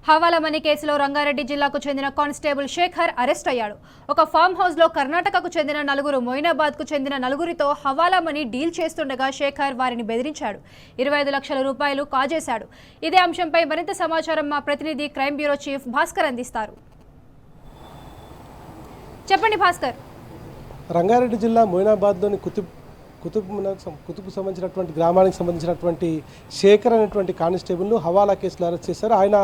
హవాలా money కేసులో రంగారెడ్డి జిల్లాకు చెందిన కానిస్టేబుల్ శేఖర్ అరెస్ట్ అయ్యాడు. ఒక ఫామ్ హౌస్ లో కర్ణాటకకు చెందిన నలుగురు, మొయినాబాద్ కు చెందిన నలుగురితో హవాలా మనీ డీల్ చేస్తుండగా శేఖర్ వారిని బెదిరించాడు. 25 లక్షల రూపాయలు కాజేశాడు. ఇదే అంశంపై మరింత సమాచారం మా ప్రతినిధి క్రైమ్ బ్యూరో చీఫ్ భాస్కర్ అందిస్తారు. చెప్పండి భాస్కర్. రంగారెడ్డి జిల్లా మొయినాబాద్లోని కుతుబ్కు సంబంధించినటువంటి గ్రామానికి సంబంధించినటువంటి శేఖర్ అనేటువంటి కానిస్టేబుల్ను హవాలా కేసులో అరెస్ట్ చేశారు. ఆయన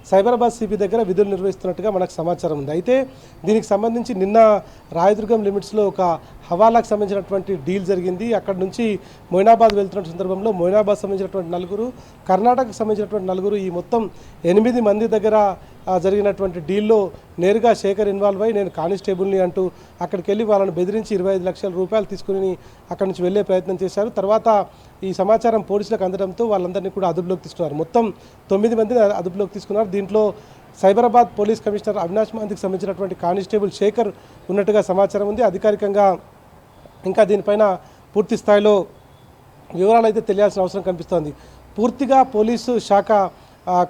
సైబరాబాద్ సిపి దగ్గర విధులు నిర్వహిస్తున్నట్టుగా మనకు సమాచారం ఉంది. అయితే దీనికి సంబంధించి నిన్న రాయదుర్గం లిమిట్స్లో ఒక హవాలాకు సంబంధించినటువంటి డీల్ జరిగింది. అక్కడ నుంచి మొయినాబాద్ వెళ్తున్న సందర్భంలో మొయినాబాద్ సంబంధించినటువంటి నలుగురు, కర్ణాటకకు సంబంధించినటువంటి నలుగురు, ఈ మొత్తం 8 మంది దగ్గర జరిగినటువంటి డీల్లో నేరుగా శేఖర్ ఇన్వాల్వ్ అయ్యి నేను కానిస్టేబుల్ని అంటూ అక్కడికి వెళ్ళి వాళ్ళని బెదిరించి 25 లక్షల రూపాయలు తీసుకుని అక్కడి నుంచి వెళ్ళే ప్రయత్నం చేశారు. తర్వాత ఈ సమాచారం పోలీసులకు అందడంతో వాళ్ళందరినీ కూడా అదుపులోకి తీసుకున్నారు. మొత్తం 9 మందిని అదుపులోకి తీసుకున్నారు. దీంట్లో సైబరాబాద్ పోలీస్ కమిషనర్ అవినాష్ మహంతికి సంబంధించినటువంటి కానిస్టేబుల్ శేఖర్ ఉన్నట్టుగా సమాచారం ఉంది. అధికారికంగా ఇంకా దీనిపైన పూర్తి స్థాయిలో వివరాలు అయితే తెలియాల్సిన అవసరం కనిపిస్తోంది. పూర్తిగా పోలీసు శాఖ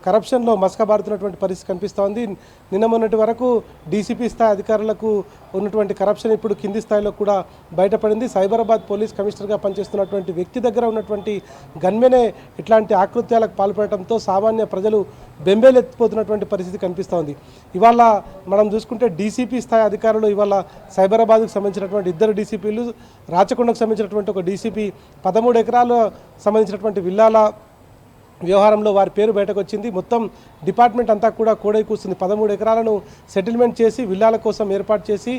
కరప్షన్లో మసకబారుతున్నటువంటి పరిస్థితి కనిపిస్తోంది. నిన్న మొన్నటి వరకు డీసీపీ స్థాయి అధికారులకు ఉన్నటువంటి కరప్షన్ ఇప్పుడు కింది స్థాయిలో కూడా బయటపడింది. సైబరాబాద్ పోలీస్ కమిషనర్గా పనిచేస్తున్నటువంటి వ్యక్తి దగ్గర ఉన్నటువంటి గన్మెనే ఇట్లాంటి ఆకృత్యాలకు పాల్పడటంతో సామాన్య ప్రజలు బెంబేలెత్తిపోతున్నటువంటి పరిస్థితి కనిపిస్తోంది. ఇవాళ మనం చూసుకుంటే డీసీపీ స్థాయి అధికారులు ఇవాళ సైబరాబాద్కు సంబంధించినటువంటి 2 డీసీపీలు, రాచకొండకు సంబంధించినటువంటి ఒక డీసీపీ 13 ఎకరాలు సంబంధించినటువంటి విల్లాల వ్యవహారంలో వారి పేరు బయటకు వచ్చింది. మొత్తం డిపార్ట్మెంట్ అంతా కూడా కోడై కూస్తుంది. 13 ఎకరాలను సెటిల్మెంట్ చేసి విల్లాల కోసం ఏర్పాటు చేసి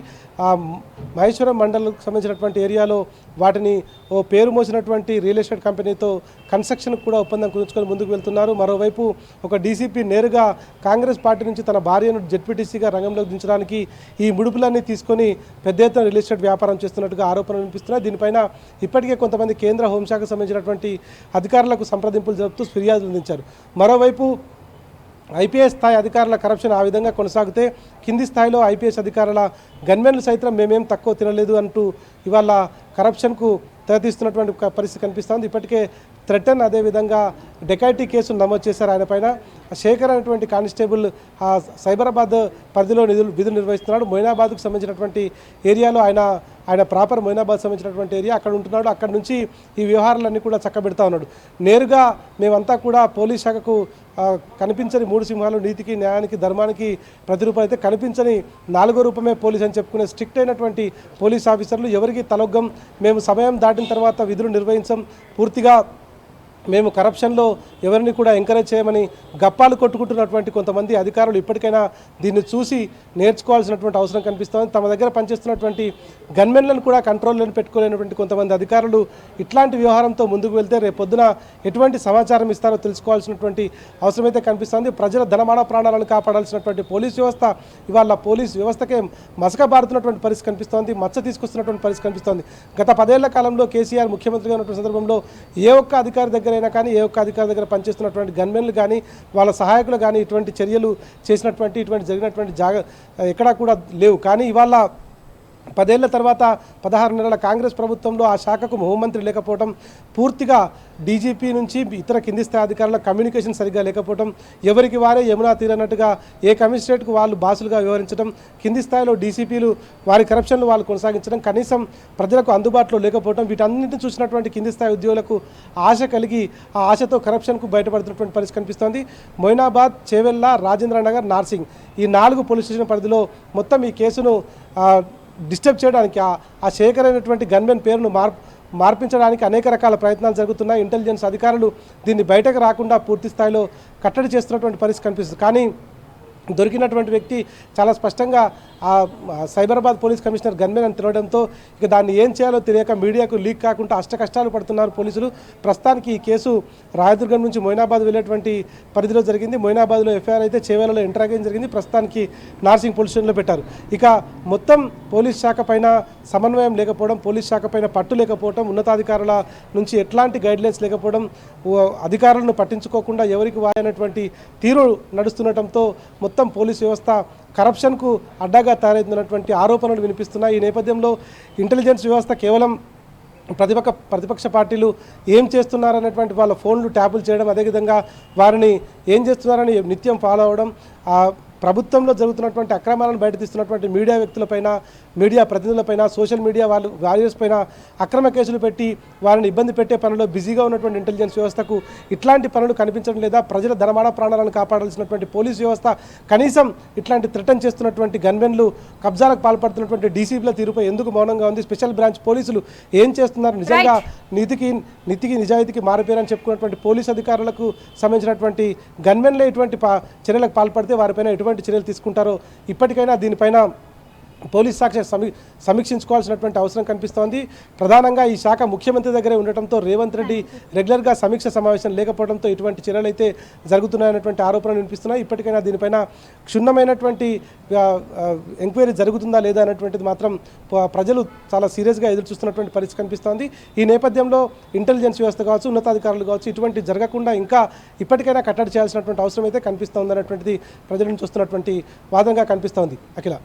మహేశ్వరం మండలకు సంబంధించినటువంటి ఏరియాలో వాటిని ఓ పేరు మోసినటువంటి రియల్ ఎస్టేట్ కంపెనీతో కన్స్ట్రక్షన్కి కూడా ఒప్పందం కుదుర్చుకొని ముందుకు వెళ్తున్నారు. మరోవైపు ఒక డీసీపీ నేరుగా కాంగ్రెస్ పార్టీ నుంచి తన భార్యను జెడ్పీటీసీగా రంగంలోకి దించడానికి ఈ ముడుపులన్నీ తీసుకొని పెద్ద ఎత్తున రియల్ ఎస్టేట్ వ్యాపారం చేస్తున్నట్టుగా ఆరోపణలు వినిపిస్తున్నాయి. దీనిపైన ఇప్పటికే కొంతమంది కేంద్ర హోంశాఖకు సంబంధించినటువంటి అధికారులకు సంప్రదింపులు జరుపుతూ ఫిర్యాదులు అందించారు. మరోవైపు ఐపీఎస్ స్థాయి అధికారుల కరప్షన్ ఆ విధంగా కొనసాగితే కింది స్థాయిలో ఐపీఎస్ అధికారుల గన్మెన్లు సైతం మేమేం తక్కువ తినలేదు అంటూ ఇవాళ కరప్షన్కు తెరతీస్తున్నటువంటి పరిస్థితి కనిపిస్తోంది. ఇప్పటికే థ్రెటన్, అదేవిధంగా డెకైటీ కేసును నమోదు చేశారు ఆయన పైన. శేఖర్ అనేటువంటి కానిస్టేబుల్ సైబరాబాద్ పరిధిలో విధులు నిర్వహిస్తున్నాడు. మొయినాబాద్కు సంబంధించినటువంటి ఏరియాలో ఆయన ప్రాపర్ మొయినాబాద్ సంబంధించినటువంటి ఏరియా, అక్కడ ఉంటున్నాడు. అక్కడి నుంచి ఈ వ్యవహారాలన్నీ కూడా చక్కబెడతా ఉన్నాడు. నేరుగా మేమంతా కూడా పోలీస్ శాఖకు కనిపించని 3 సింహాలు, నీతికి, న్యాయానికి, ధర్మానికి ప్రతిరూపం అయితే కనిపించని 4వ రూపమే పోలీస్ అని చెప్పుకునే స్ట్రిక్ట్ అయినటువంటి పోలీస్ ఆఫీసర్లు. ఎవరికి తలొగ్గం, మేము సమయం దాటిన తర్వాత విధులు నిర్వహించం, పూర్తిగా మేము కరప్షన్లో ఎవరిని కూడా ఎంకరేజ్ చేయమని గప్పాలు కొట్టుకుంటున్నటువంటి కొంతమంది అధికారులు ఇప్పటికైనా దీన్ని చూసి నేర్చుకోవాల్సినటువంటి అవసరం కనిపిస్తోంది. తమ దగ్గర పనిచేస్తున్నటువంటి గన్మెన్లను కూడా కంట్రోల్లో పెట్టుకోలేనటువంటి కొంతమంది అధికారులు ఇట్లాంటి వ్యవహారంతో ముందుకు వెళ్తే రేపొద్దున ఎటువంటి సమాచారం ఇస్తారో తెలుసుకోవాల్సినటువంటి అవసరమైతే కనిపిస్తోంది. ప్రజల ధనమాన ప్రాణాలను కాపాడాల్సినటువంటి పోలీస్ వ్యవస్థ ఇవాళ పోలీస్ వ్యవస్థకే మసకబారుతున్నటువంటి పరిస్థితి కనిపిస్తోంది, మచ్చ తీసుకొస్తున్నటువంటి పరిస్థితి కనిపిస్తోంది. గత 10 ఏళ్ల కాలంలో కేసీఆర్ ముఖ్యమంత్రిగా ఉన్నటువంటి సందర్భంలో ఏ ఒక్క అధికారి దగ్గర కానీ ఏ ఒక్క అధికారి దగ్గర పనిచేస్తున్నటువంటి గన్మెన్లు కానీ వాళ్ళ సహాయకులు కానీ ఇటువంటి చర్యలు చేసినటువంటి జరిగినటువంటి ఎక్కడా కూడా లేవు. కానీ ఇవాళ 10 ఏళ్ల తర్వాత 16 నెలల కాంగ్రెస్ ప్రభుత్వంలో ఆ శాఖకు హోంమంత్రి లేకపోవడం, పూర్తిగా డీజీపీ నుంచి ఇతర కింది స్థాయి అధికారుల కమ్యూనికేషన్ సరిగ్గా లేకపోవడం, ఎవరికి వారే యమునా తీరన్నట్టుగా ఏ కమిషనరేట్కు వాళ్ళు బాసులుగా వ్యవహరించడం, కింది స్థాయిలో డీసీపీలు వారి కరప్షన్లు వాళ్ళు కొనసాగించడం, కనీసం ప్రజలకు అందుబాటులో లేకపోవడం, వీటన్నింటినీ చూసినటువంటి కింది స్థాయి ఉద్యోగులకు ఆశ కలిగి ఆ ఆశతో కరప్షన్కు బయటపడుతున్నటువంటి పరిస్థితి కనిపిస్తోంది. మొయినాబాద్, చేవెళ్ళ, రాజేంద్రనగర్, నార్సింగ్ ఈ 4 పోలీస్ స్టేషన్ పరిధిలో మొత్తం ఈ కేసును డిస్టర్బ్ చేయడానికి ఆ శేఖర్ అయినటువంటి గన్మెన్ పేరును మార్పించడానికి అనేక రకాల ప్రయత్నాలు జరుగుతున్నాయి. ఇంటెలిజెన్స్ అధికారులు దీన్ని బయటకు రాకుండా పూర్తి స్థాయిలో కట్టడి చేస్తున్నటువంటి పరిస్థితి కనిపిస్తుంది. కానీ దొరికినటువంటి వ్యక్తి చాలా స్పష్టంగా సైబరాబాద్ పోలీస్ కమిషనర్ గన్మెన్ అని తెలవడంతో ఇక దాన్ని ఏం చేయాలో తెలియక మీడియాకు లీక్ కాకుండా కష్టాలు పడుతున్నారు పోలీసులు. ప్రస్తుతానికి ఈ కేసు రాయదుర్గం నుంచి మొయినాబాద్ వెళ్ళేటువంటి పరిధిలో జరిగింది. మొయినాబాద్లో ఎఫ్ఐఆర్ అయితే చేవేలలో ఎంట్రాగేషన్ జరిగింది. ప్రస్తుతానికి నార్సింగ్ పోలీస్ స్టేషన్లో పెట్టారు. ఇక మొత్తం పోలీస్ శాఖ పైన సమన్వయం లేకపోవడం, పోలీస్ శాఖ పైన పట్టు లేకపోవడం, ఉన్నతాధికారుల నుంచి ఎట్లాంటి గైడ్లైన్స్ లేకపోవడం, అధికారులను పట్టించుకోకుండా ఎవరికి వాయనటువంటి తీరు నడుస్తుండటంతో మొత్తం పోలీస్ వ్యవస్థ కరప్షన్కు అడ్డాగా తయారైతున్నటువంటి ఆరోపణలు వినిపిస్తున్నాయి. ఈ నేపథ్యంలో ఇంటెలిజెన్స్ వ్యవస్థ కేవలం ప్రతిపక్ష పార్టీలు ఏం చేస్తున్నారనేటువంటి వాళ్ళ ఫోన్లు ట్యాపులు చేయడం, అదేవిధంగా వారిని ఏం చేస్తున్నారని నిత్యం ఫాలో అవ్వడం, ప్రభుత్వంలో జరుగుతున్నటువంటి అక్రమాలను బయటతీస్తున్నటువంటి మీడియా వ్యక్తులపైన, మీడియా ప్రతినిధులపైన, సోషల్ మీడియా వారియర్స్ పైన అక్రమ కేసులు పెట్టి వారిని ఇబ్బంది పెట్టే పనిలో బిజీగా ఉన్నటువంటి ఇంటెలిజెన్స్ వ్యవస్థకు ఇట్లాంటి పనులు కనిపించడం లేదా? ప్రజల ధనమాన ప్రాణాలను కాపాడాల్సినటువంటి పోలీస్ వ్యవస్థ కనీసం ఇట్లాంటి థ్రెటన్ చేస్తున్నటువంటి గన్మెన్లు, కబ్జాలకు పాల్పడుతున్నటువంటి డీసీపీల తీరుపై ఎందుకు మౌనంగా ఉంది? స్పెషల్ బ్రాంచ్ పోలీసులు ఏం చేస్తున్నారు? నిజంగా నీతికి నిజాయితీకి మారిపోయారని చెప్పుకున్నటువంటి పోలీస్ అధికారులకు సంబంధించినటువంటి గన్మెన్లే ఇటువంటి చర్యలకు పాల్పడితే వారిపైన ఎటువంటి చర్యలు తీసుకుంటారో ఇప్పటికైనా దీనిపైన పోలీస్ శాఖ సమీక్షించుకోవాల్సినటువంటి అవసరం కనిపిస్తోంది. ప్రధానంగా ఈ శాఖ ముఖ్యమంత్రి దగ్గరే ఉండటంతో రేవంత్ రెడ్డి రెగ్యులర్గా సమీక్ష సమావేశం లేకపోవడంతో ఇటువంటి చర్యలు అయితే జరుగుతున్నాయనేటువంటి ఆరోపణలు వినిపిస్తున్నాయి. ఇప్పటికైనా దీనిపైన క్షుణ్ణమైనటువంటి ఎంక్వైరీ జరుగుతుందా లేదా అనేటువంటిది మాత్రం ప్రజలు చాలా సీరియస్గా ఎదురు చూస్తున్నటువంటి పరిస్థితి కనిపిస్తోంది. ఈ నేపథ్యంలో ఇంటెలిజెన్స్ వ్యవస్థ కావచ్చు, ఉన్నతాధికారులు కావచ్చు, ఇటువంటి జరగకుండా ఇంకా ఇప్పటికైనా కట్టడి చేయాల్సినటువంటి అవసరం అయితే కనిపిస్తోంది అనేటువంటిది ప్రజల నుంచి వస్తున్నటువంటి వాదనగా కనిపిస్తోంది. అఖిల.